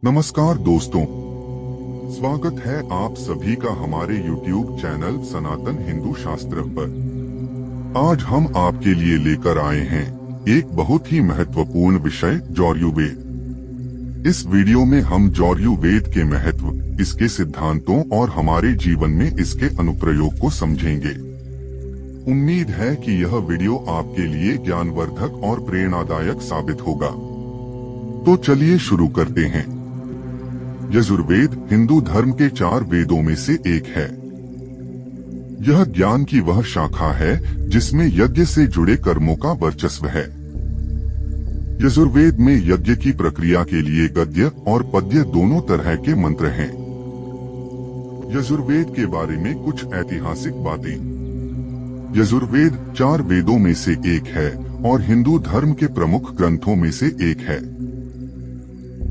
नमस्कार दोस्तों, स्वागत है आप सभी का हमारे YouTube चैनल सनातन हिंदू शास्त्र पर। आज हम आपके लिए लेकर आए हैं एक बहुत ही महत्वपूर्ण विषय जौर्युवेद। इस वीडियो में हम जौर्युवेद के महत्व, इसके सिद्धांतों और हमारे जीवन में इसके अनुप्रयोग को समझेंगे। उम्मीद है कि यह वीडियो आपके लिए ज्ञानवर्धक और प्रेरणादायक साबित होगा। तो चलिए शुरू करते हैं। यजुर्वेद हिंदू धर्म के 4 वेदों में से एक है। यह ज्ञान की वह शाखा है जिसमें यज्ञ से जुड़े कर्मों का वर्चस्व है। यजुर्वेद में यज्ञ की प्रक्रिया के लिए गद्य और पद्य दोनों तरह के मंत्र हैं। यजुर्वेद के बारे में कुछ ऐतिहासिक बातें। यजुर्वेद 4 वेदों में से एक है और हिंदू धर्म के प्रमुख ग्रंथों में से एक है।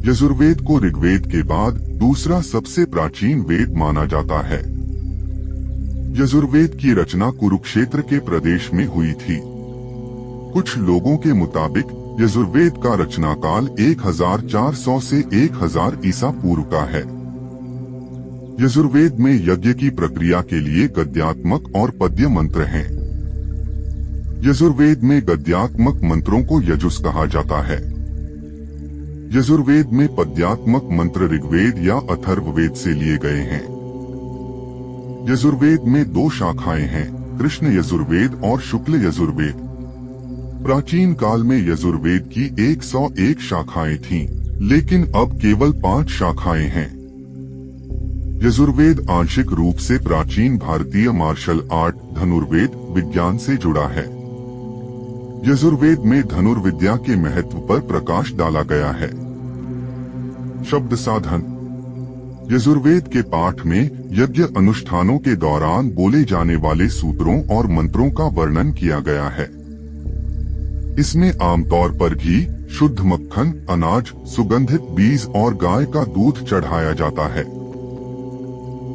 यजुर्वेद को ऋग्वेद के बाद दूसरा सबसे प्राचीन वेद माना जाता है। यजुर्वेद की रचना कुरुक्षेत्र के प्रदेश में हुई थी। कुछ लोगों के मुताबिक यजुर्वेद का रचना काल 1400 से 1000 ईसा पूर्व का है। यजुर्वेद में यज्ञ की प्रक्रिया के लिए गद्यात्मक और पद्य मंत्र हैं। यजुर्वेद में गद्यात्मक मंत्रों को यजुस कहा जाता है। यजुर्वेद में पद्यात्मक मंत्र ऋग्वेद या अथर्ववेद से लिए गए हैं। यजुर्वेद में 2 शाखाएं हैं, कृष्ण यजुर्वेद और शुक्ल यजुर्वेद। प्राचीन काल में यजुर्वेद की 101 शाखाएं थीं, लेकिन अब केवल 5 शाखाएं हैं। यजुर्वेद आंशिक रूप से प्राचीन भारतीय मार्शल आर्ट धनुर्वेद विज्ञान से जुड़ा है। यजुर्वेद में धनुर्विद्या के महत्व पर प्रकाश डाला गया है। शब्द साधन। यजुर्वेद के पाठ में यज्ञ अनुष्ठानों के दौरान बोले जाने वाले सूत्रों और मंत्रों का वर्णन किया गया है। इसमें आमतौर पर घी, शुद्ध मक्खन, अनाज, सुगंधित बीज और गाय का दूध चढ़ाया जाता है।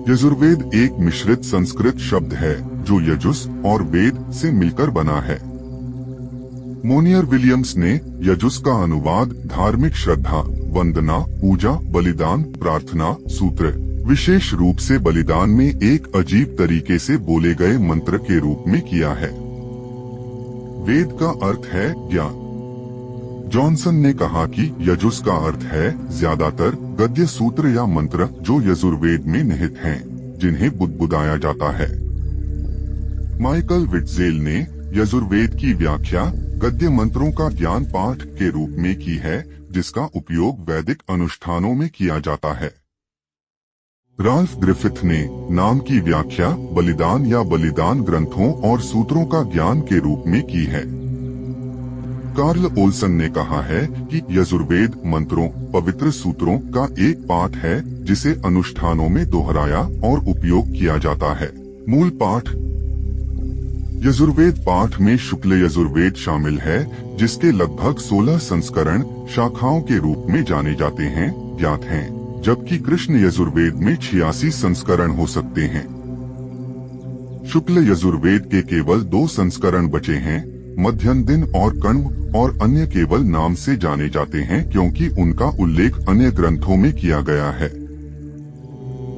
यजुर्वेद एक मिश्रित संस्कृत शब्द है जो यजुस और वेद से मिलकर बना है। मोनियर विलियम्स ने यजुस का अनुवाद धार्मिक श्रद्धा, वंदना, पूजा, बलिदान, प्रार्थना, सूत्र, विशेष रूप से बलिदान में एक अजीब तरीके से बोले गए मंत्र के रूप में किया है। वेद का अर्थ है ज्ञान। जॉनसन ने कहा कि यजुस का अर्थ है ज्यादातर गद्य सूत्र या मंत्र जो यजुर्वेद में निहित हैं, जिन्हें बुदबुदाया जाता है। माइकल विट्जेल ने यजुर्वेद की व्याख्या गद्य मंत्रों का ज्ञान पाठ के रूप में की है, जिसका उपयोग वैदिक अनुष्ठानों में किया जाता है। राल्फ ग्रिफिथ ने नाम की व्याख्या बलिदान या बलिदान ग्रंथों और सूत्रों का ज्ञान के रूप में की है। कार्ल ओल्सन ने कहा है कि यजुर्वेद मंत्रों, पवित्र सूत्रों का एक पाठ है जिसे अनुष्ठानों में दोहराया और उपयोग किया जाता है। मूल पाठ। यजुर्वेद पाठ में शुक्ल यजुर्वेद शामिल है, जिसके लगभग 16 संस्करण शाखाओं के रूप में जाने जाते हैं, ज्ञात हैं, जबकि कृष्ण यजुर्वेद में 86 संस्करण हो सकते हैं। शुक्ल यजुर्वेद के केवल 2 संस्करण बचे हैं, मध्यम दिन और कण्व, और अन्य केवल नाम से जाने जाते हैं क्योंकि उनका उल्लेख अन्य ग्रंथों में किया गया है।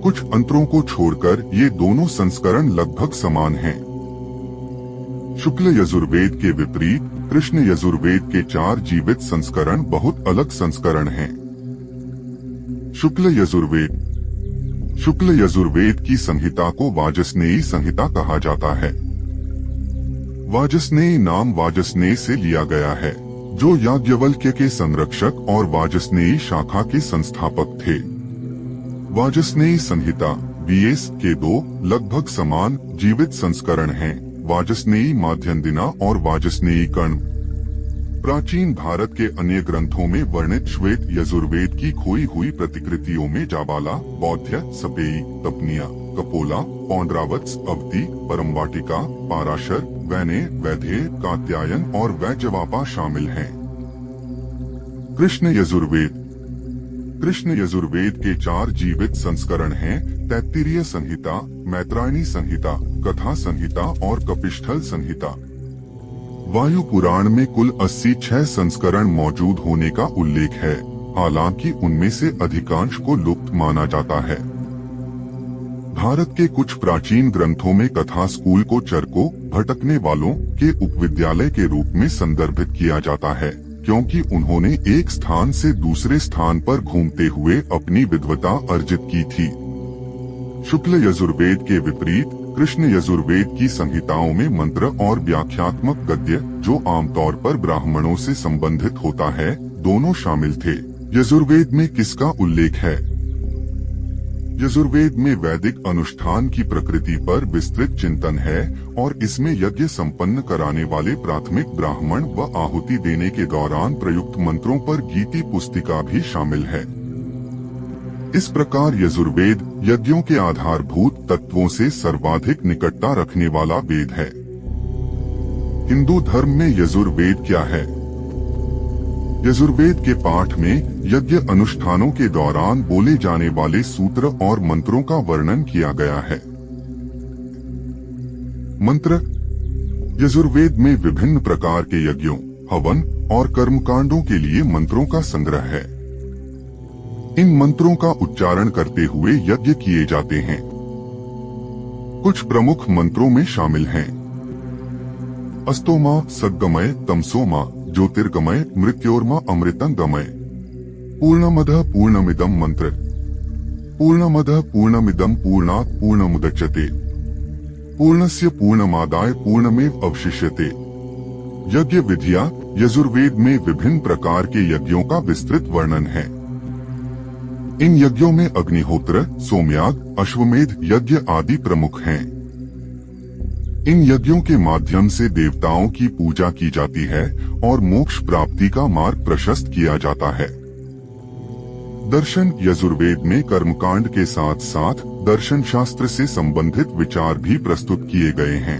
कुछ अंतरों को छोड़कर ये दोनों संस्करण लगभग समान हैं। शुक्ल यजुर्वेद के विपरीत कृष्ण यजुर्वेद के 4 जीवित संस्करण बहुत अलग संस्करण हैं। शुक्ल यजुर्वेद की संहिता को वाजस्नेयी संहिता कहा जाता है। वाजस्नेयी नाम वाजस्नेय से लिया गया है, जो याज्ञवल्क्य के संरक्षक और वाजस्नेयी शाखा के संस्थापक थे। वाजस्नेयी संहिता बीएस के 2 लगभग समान जीवित संस्करण हैं, वाजस्नेयी माध्यन्दिना और वाजस्नेयी कण्व। प्राचीन भारत के अन्य ग्रंथों में वर्णित श्वेत यजुर्वेद की खोई हुई प्रतिकृतियों में जाबाला, बौद्ध्य, सपेई, तपनिया, कपोला, पौंड्रावत्स, अवती, परमवाटिका, पाराशर, वैने, वैधेय, कात्यायन और वैजवापा शामिल हैं। कृष्ण यजुर्वेद के 4 जीवित संस्करण हैं, तैत्तिरीय संहिता, मैत्रायणी संहिता, कथा संहिता और कपिष्ठल संहिता। वायु पुराण में कुल 86 संस्करण मौजूद होने का उल्लेख है, हालांकि उनमें से अधिकांश को लुप्त माना जाता है। भारत के कुछ प्राचीन ग्रंथों में कथा स्कूल को चरकों, भटकने वालों के उपविद्यालय के रूप में संदर्भित किया जाता है, क्योंकि उन्होंने एक स्थान से दूसरे स्थान पर घूमते हुए अपनी विद्वता अर्जित की थी। शुक्ल यजुर्वेद के विपरीत कृष्ण यजुर्वेद की संहिताओं में मंत्र और व्याख्यात्मक गद्य, जो आमतौर पर ब्राह्मणों से संबंधित होता है, दोनों शामिल थे। यजुर्वेद में किसका उल्लेख है? यजुर्वेद में वैदिक अनुष्ठान की प्रकृति पर विस्तृत चिंतन है और इसमें यज्ञ संपन्न कराने वाले प्राथमिक ब्राह्मण व आहुति देने के दौरान प्रयुक्त मंत्रों पर गीति पुस्तिका भी शामिल है। इस प्रकार यजुर्वेद यज्ञों के आधारभूत तत्वों से सर्वाधिक निकटता रखने वाला वेद है। हिंदू धर्म में यजुर्वेद क्या है? यजुर्वेद के पाठ में यज्ञ अनुष्ठानों के दौरान बोले जाने वाले सूत्र और मंत्रों का वर्णन किया गया है। मंत्र यजुर्वेद में विभिन्न प्रकार के यज्ञों, हवन और कर्मकांडों के लिए मंत्रों का संग्रह है। इन मंत्रों का उच्चारण करते हुए यज्ञ किए जाते हैं। कुछ प्रमुख मंत्रों में शामिल हैं: अस्तोमा सद्गमय तमसोमा ज्योतिर्गमय मृत्योर्मा अमृतंगमय। पूर्णमदः पूर्णमिदं मंत्र। पूर्णमदः पूर्णमिदं पूर्णात् पूर्णमुदच्यते। पूर्णस्य पूर्णमादाय पूर्णमेव अवशिष्यते। यज्ञ विधियां यजुर्वेद में विभिन्न प्रकार के यज्ञों का विस्तृत वर्णन है। इन यज्ञों में अग्निहोत्र, सोमयाग, अश्वमेध यज्ञ आदि प्रमुख हैं। इन यज्ञों के माध्यम से देवताओं की पूजा की जाती है और मोक्ष प्राप्ति का मार्ग प्रशस्त किया जाता है। दर्शन यजुर्वेद में कर्मकांड के साथ साथ दर्शन शास्त्र से संबंधित विचार भी प्रस्तुत किए गए हैं।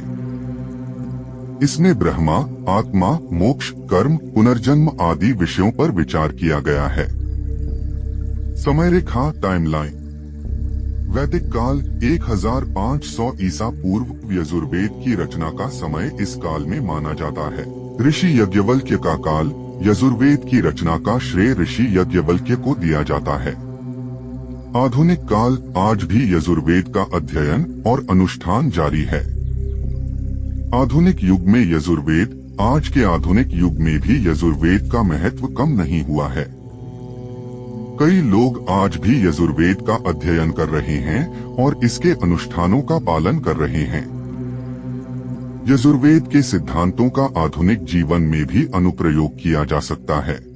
इसमें ब्रह्मा, आत्मा, मोक्ष, कर्म, पुनर्जन्म आदि विषयों पर विचार किया गया है। समय रेखा टाइमलाइन वैदिक काल 1500 ईसा पूर्व यजुर्वेद की रचना का समय इस काल में माना जाता है। ऋषि याज्ञवल्क्य का काल यजुर्वेद की रचना का श्रेय ऋषि याज्ञवल्क्य को दिया जाता है। आधुनिक काल आज भी यजुर्वेद का अध्ययन और अनुष्ठान जारी है। आधुनिक युग में यजुर्वेद आज के आधुनिक युग में भी यजुर्वेद का महत्व कम नहीं हुआ है। कई लोग आज भी यजुर्वेद का अध्ययन कर रहे हैं और इसके अनुष्ठानों का पालन कर रहे हैं। यजुर्वेद के सिद्धांतों का आधुनिक जीवन में भी अनुप्रयोग किया जा सकता है।